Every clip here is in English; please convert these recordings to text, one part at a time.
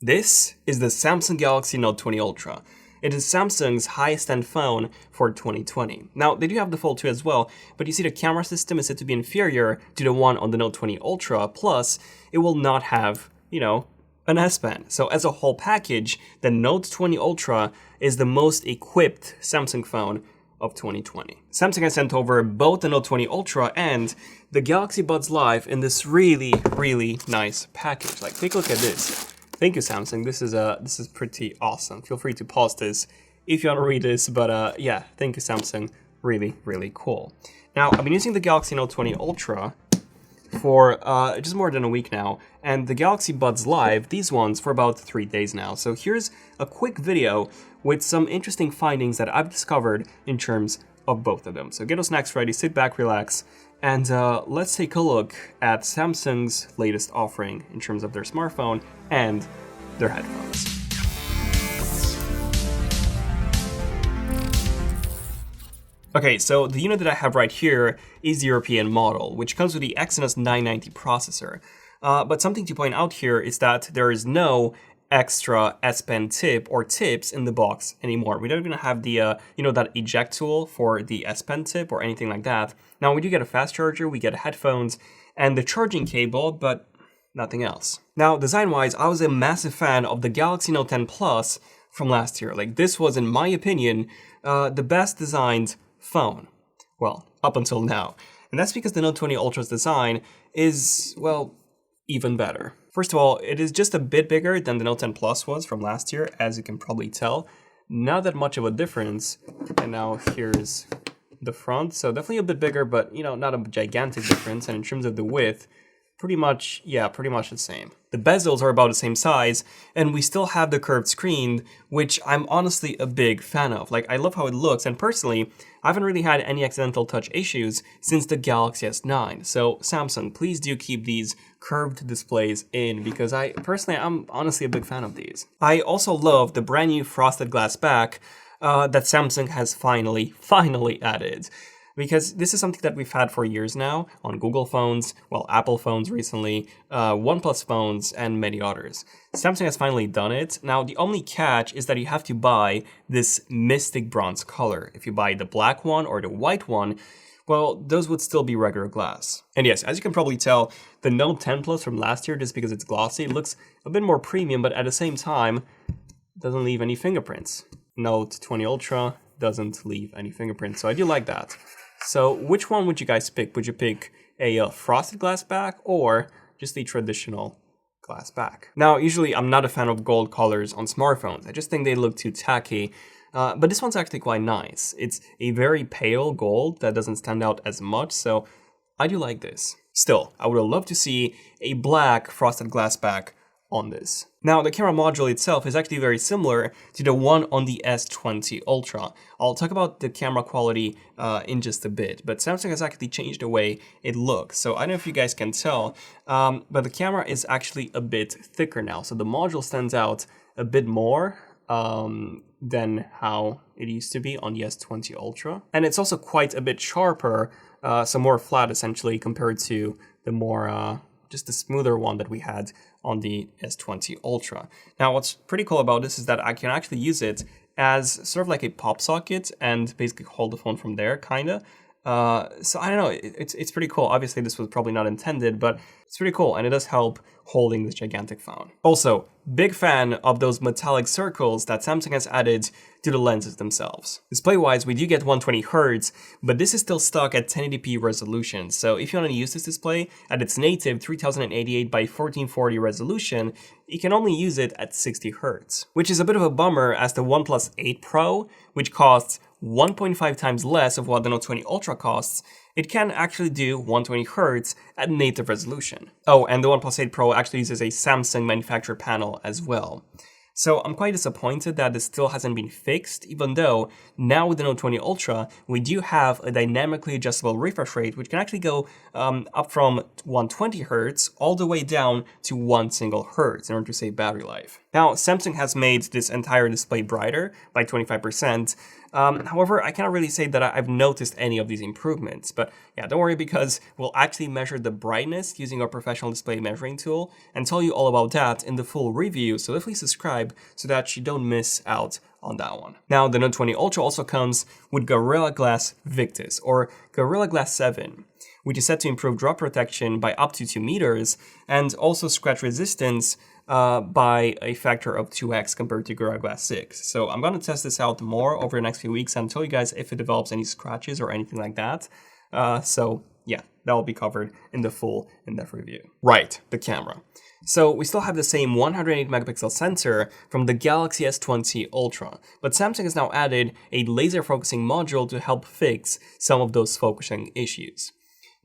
This is the Samsung Galaxy Note 20 Ultra. It is Samsung's highest-end phone for 2020. Now, they do have the Fold 2 as well, but you see the camera system is said to be inferior to the one on the Note 20 Ultra, plus it will not have, an S Pen. So as a whole package, the Note 20 Ultra is the most equipped Samsung phone of 2020. Samsung has sent over both the Note 20 Ultra and the Galaxy Buds Live in this really, really nice package. Like, take a look at this. Thank you, Samsung. This is pretty awesome. Feel free to pause this if you want to read this, but yeah, thank you, Samsung. Really, really cool. Now, I've been using the Galaxy Note 20 Ultra for just more than a week now, and the Galaxy Buds Live, these ones, for about 3 days now. So here's a quick video with some interesting findings that I've discovered in terms of both of them. So get those snacks ready, sit back, relax, and let's take a look at Samsung's latest offering in terms of their smartphone and their headphones. Okay, so the unit that I have right here is the European model, which comes with the Exynos 990 processor. But something to point out here is that there is no extra S Pen tip or tips in the box anymore. We don't even have the, that eject tool for the S Pen tip or anything like that. Now, we do get a fast charger, we get headphones, and the charging cable, but nothing else. Now, design-wise, I was a massive fan of the Galaxy Note 10 Plus from last year. Like, this was, in my opinion, the best designed phone. Well, up until now. And that's because the Note 20 Ultra's design is, well, even better. First of all, it is just a bit bigger than the Note 10 Plus was from last year, as you can probably tell. Not that much of a difference. And now here's the front. So definitely a bit bigger, but, not a gigantic difference. And in terms of the width, pretty much the same. The bezels are about the same size, and we still have the curved screen, which I'm honestly a big fan of. Like, I love how it looks, and personally, I haven't really had any accidental touch issues since the Galaxy S9. So Samsung, please do keep these curved displays in, because I'm honestly a big fan of these. I also love the brand new frosted glass back that Samsung has finally added. Because this is something that we've had for years now on Google phones, well, Apple phones recently, OnePlus phones, and many others. Samsung has finally done it. Now, the only catch is that you have to buy this mystic bronze color. If you buy the black one or the white one, well, those would still be regular glass. And yes, as you can probably tell, the Note 10 Plus from last year, just because it's glossy, it looks a bit more premium, but at the same time, doesn't leave any fingerprints. Note 20 Ultra doesn't leave any fingerprints, so I do like that. So which one would you guys pick? Would you pick a frosted glass back or just the traditional glass back? Now, usually I'm not a fan of gold colors on smartphones. I just think they look too tacky. But this one's actually quite nice. It's a very pale gold that doesn't stand out as much, so I do like this. Still, I would have loved to see a black frosted glass back on this. Now, the camera module itself is actually very similar to the one on the S20 Ultra. I'll talk about the camera quality in just a bit, but Samsung has actually changed the way it looks. So I don't know if you guys can tell, but the camera is actually a bit thicker now. So the module stands out a bit more than how it used to be on the S20 Ultra. And it's also quite a bit sharper, so more flat essentially compared to the more just the smoother one that we had on the S20 Ultra. Now, what's pretty cool about this is that I can actually use it as sort of like a pop socket and basically hold the phone from there, kinda. So I don't know, it's pretty cool. Obviously, this was probably not intended, but it's pretty cool, and it does help holding this gigantic phone. Also, big fan of those metallic circles that Samsung has added to the lenses themselves. Display-wise, we do get 120Hz, but this is still stuck at 1080p resolution. So if you want to use this display at its native 3088 by 1440 resolution, you can only use it at 60Hz, which is a bit of a bummer as the OnePlus 8 Pro, which costs 1.5 times less of what the Note 20 Ultra costs, it can actually do 120Hz at native resolution. Oh, and the OnePlus 8 Pro actually uses a Samsung manufactured panel as well. So I'm quite disappointed that this still hasn't been fixed, even though now with the Note 20 Ultra, we do have a dynamically adjustable refresh rate, which can actually go up from 120 Hz all the way down to 1 single Hertz in order to save battery life. Now, Samsung has made this entire display brighter by 25%. However, I cannot really say that I've noticed any of these improvements, but yeah, don't worry because we'll actually measure the brightness using our professional display measuring tool and tell you all about that in the full review, so definitely subscribe so that you don't miss out on that one. Now, the Note 20 Ultra also comes with Gorilla Glass Victus, or Gorilla Glass 7, which is set to improve drop protection by up to 2 meters and also scratch resistance by a factor of 2x compared to Gorilla Glass 6. So I'm going to test this out more over the next few weeks and tell you guys if it develops any scratches or anything like that. So yeah, that will be covered in the full in-depth review. Right, the camera. So we still have the same 108 megapixel sensor from the Galaxy S20 Ultra, but Samsung has now added a laser focusing module to help fix some of those focusing issues.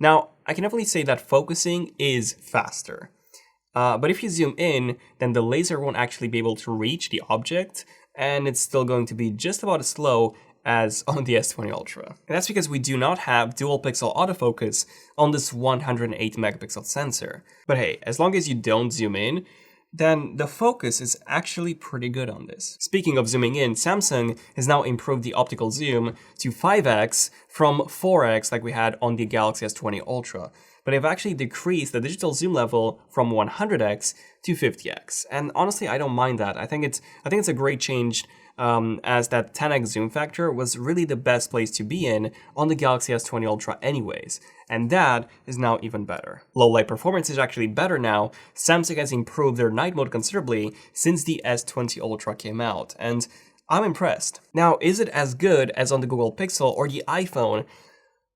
Now, I can definitely say that focusing is faster. But if you zoom in, then the laser won't actually be able to reach the object, and it's still going to be just about as slow as on the S20 Ultra. And that's because we do not have dual pixel autofocus on this 108 megapixel sensor. But hey, as long as you don't zoom in, then the focus is actually pretty good on this. Speaking of zooming in, Samsung has now improved the optical zoom to 5x from 4x like we had on the Galaxy S20 Ultra. But they've actually decreased the digital zoom level from 100x to 50x. And honestly, I don't mind that. I think it's a great change, as that 10x zoom factor was really the best place to be in on the Galaxy S20 Ultra anyways. And that is now even better. Low light performance is actually better now. Samsung has improved their night mode considerably since the S20 Ultra came out, and I'm impressed. Now, is it as good as on the Google Pixel or the iPhone?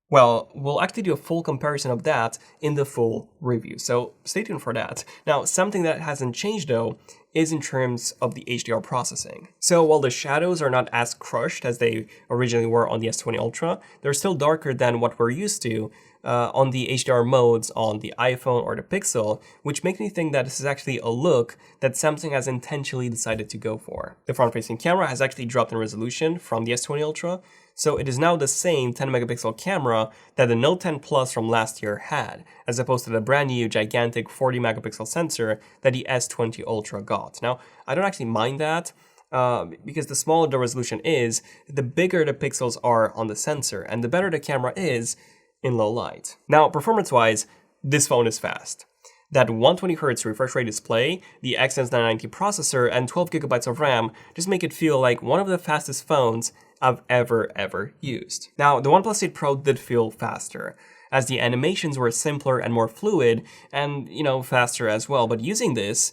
Well, we'll actually do a full comparison of that in the full review, so stay tuned for that. Now, something that hasn't changed though is in terms of the HDR processing. So while the shadows are not as crushed as they originally were on the S20 Ultra, they're still darker than what we're used to on the HDR modes on the iPhone or the Pixel, which makes me think that this is actually a look that Samsung has intentionally decided to go for. The front-facing camera has actually dropped in resolution from the S20 Ultra, so it is now the same 10 megapixel camera that the Note 10 Plus from last year had, as opposed to the brand new gigantic 40 megapixel sensor that the S20 Ultra got. Now, I don't actually mind that, because the smaller the resolution is, the bigger the pixels are on the sensor, and the better the camera is in low light. Now, performance-wise, this phone is fast. That 120Hz refresh rate display, the Exynos 990 processor, and 12GB of RAM just make it feel like one of the fastest phones I've ever used. Now, the OnePlus 8 Pro did feel faster, as the animations were simpler and more fluid, and, faster as well, but using this,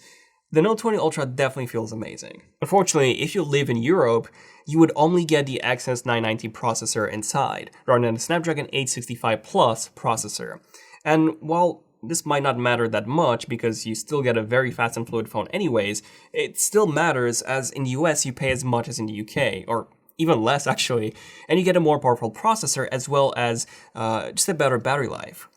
the Note 20 Ultra definitely feels amazing. Unfortunately, if you live in Europe, you would only get the Exynos 990 processor inside, rather than the Snapdragon 865 Plus processor. And while this might not matter that much because you still get a very fast and fluid phone anyways, it still matters as in the US you pay as much as in the UK, or even less actually, and you get a more powerful processor as well as just a better battery life,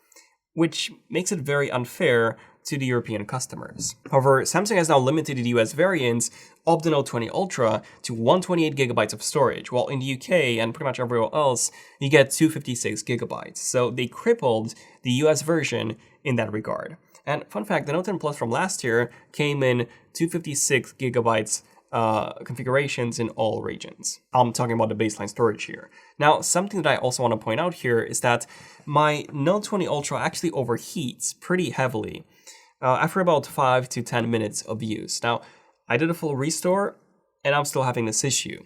which makes it very unfair to the European customers. However, Samsung has now limited the US variants of the Note 20 Ultra to 128GB of storage, while in the UK and pretty much everywhere else, you get 256GB. So they crippled the US version in that regard. And fun fact, the Note 10 Plus from last year came in 256GB configurations in all regions. I'm talking about the baseline storage here. Now, something that I also want to point out here is that my Note 20 Ultra actually overheats pretty heavily after about 5 to 10 minutes of use. Now, I did a full restore and I'm still having this issue.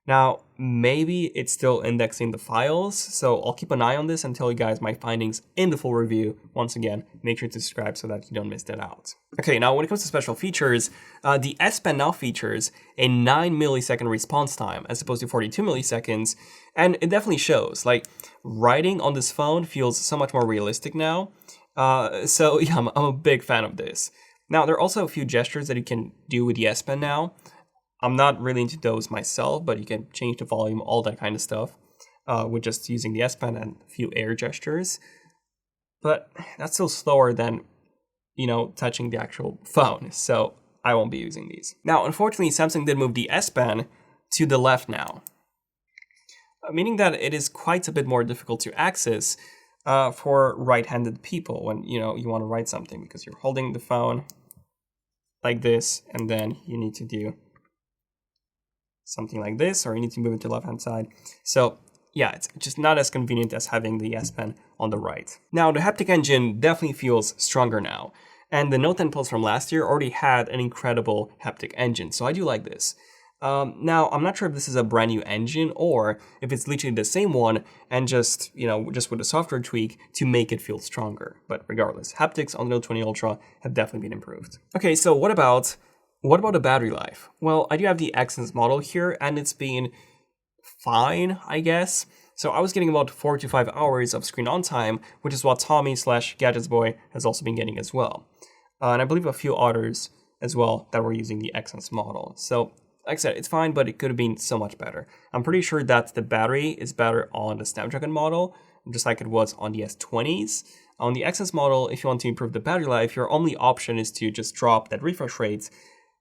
Now, maybe it's still indexing the files, so I'll keep an eye on this and tell you guys my findings in the full review. Once again, make sure to subscribe so that you don't miss that out. Okay, now when it comes to special features, the S Pen now features a 9 millisecond response time as opposed to 42 milliseconds, and it definitely shows. Like, writing on this phone feels so much more realistic now. So yeah, I'm a big fan of this. Now, there are also a few gestures that you can do with the S Pen now. I'm not really into those myself, but you can change the volume, all that kind of stuff, with just using the S Pen and a few air gestures. But that's still slower than, touching the actual phone. So I won't be using these. Now, unfortunately, Samsung did move the S Pen to the left now, meaning that it is quite a bit more difficult to access for right-handed people when you want to write something, because you're holding the phone like this, and then you need to do something like this, or you need to move it to the left-hand side. So yeah, it's just not as convenient as having the S Pen on the right. Now, the haptic engine definitely feels stronger now, and the Note 10 Plus from last year already had an incredible haptic engine, so I do like this. Now, I'm not sure if this is a brand new engine or if it's literally the same one and just with a software tweak to make it feel stronger. But regardless, haptics on the Note 20 Ultra have definitely been improved. Okay, so what about the battery life? Well, I do have the Exynos model here, and it's been fine, I guess. So I was getting about 4 to 5 hours of screen on time, which is what Tommy/GadgetsBoy has also been getting as well. And I believe a few others as well that were using the Exynos model. So like I said, it's fine, but it could have been so much better. I'm pretty sure that the battery is better on the Snapdragon model, just like it was on the S20s. On the Exynos model, if you want to improve the battery life, your only option is to just drop that refresh rate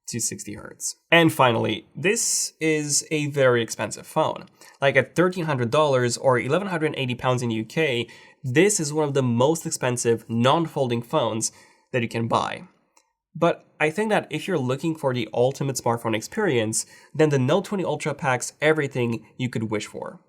to 60 Hz. And finally, this is a very expensive phone. Like at $1,300 or £1,180 in UK, this is one of the most expensive non-folding phones that you can buy. But I think that if you're looking for the ultimate smartphone experience, then the Note 20 Ultra packs everything you could wish for.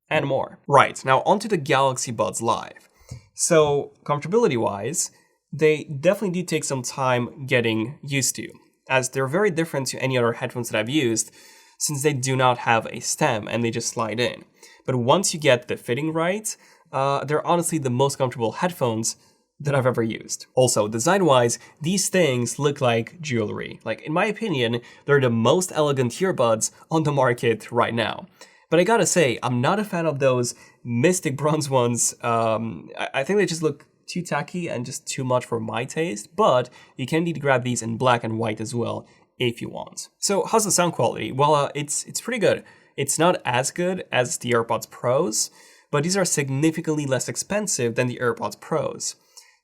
And more. Right, now onto the Galaxy Buds Live. So, comfortability-wise, they definitely do take some time getting used to, as they're very different to any other headphones that I've used, since they do not have a stem and they just slide in. But once you get the fitting right, they're honestly the most comfortable headphones that I've ever used. Also, design-wise, these things look like jewelry. Like, in my opinion, they're the most elegant earbuds on the market right now. But I gotta say, I'm not a fan of those Mystic Bronze ones. I think they just look too tacky and just too much for my taste, but you can indeed grab these in black and white as well if you want. So how's the sound quality? Well, it's pretty good. It's not as good as the AirPods Pros, but these are significantly less expensive than the AirPods Pros.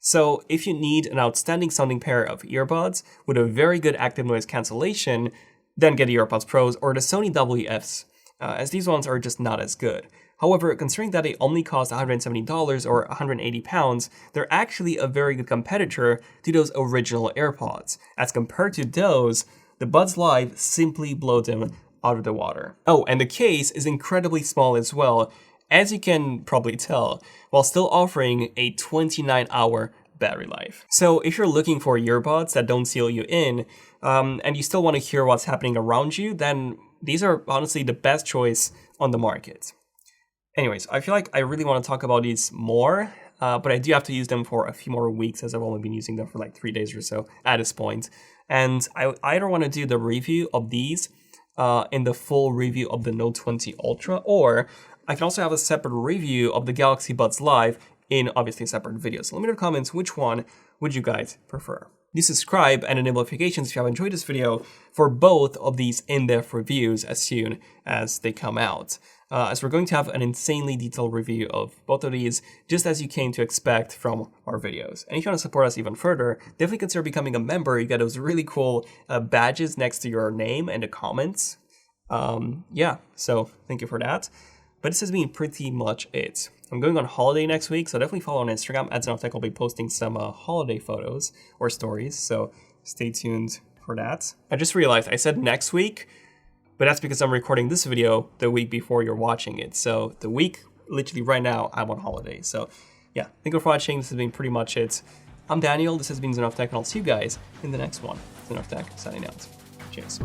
So if you need an outstanding sounding pair of earbuds with a very good active noise cancellation, then get the AirPods Pros or the Sony WFs, as these ones are just not as good. However, considering that they only cost $170 or £180, they're actually a very good competitor to those original AirPods. As compared to those, the Buds Live simply blow them out of the water. Oh, and the case is incredibly small as well, as you can probably tell, while still offering a 29-hour battery life. So if you're looking for earbuds that don't seal you in, and you still want to hear what's happening around you, then these are honestly the best choice on the market. Anyways, I feel like I really want to talk about these more, but I do have to use them for a few more weeks, as I've only been using them for like 3 days or so at this point. And I either want to do the review of these in the full review of the Note 20 Ultra, or I can also have a separate review of the Galaxy Buds Live in obviously separate videos. So let me know in the comments which one would you guys prefer. Do subscribe and enable notifications if you have enjoyed this video for both of these in-depth reviews as soon as they come out. As we're going to have an insanely detailed review of both of these, just as you came to expect from our videos. And if you want to support us even further, definitely consider becoming a member. You get those really cool badges next to your name and the comments. Yeah, so thank you for that. But this has been pretty much it. I'm going on holiday next week, so definitely follow on Instagram. @ZenofTech will be posting some holiday photos or stories, so stay tuned for that. I just realized I said next week, but that's because I'm recording this video the week before you're watching it. So the week, literally right now, I'm on holiday. So yeah, thank you for watching. This has been pretty much it. I'm Daniel, this has been ZenofTech, and I'll see you guys in the next one. ZenofTech, signing out. Cheers.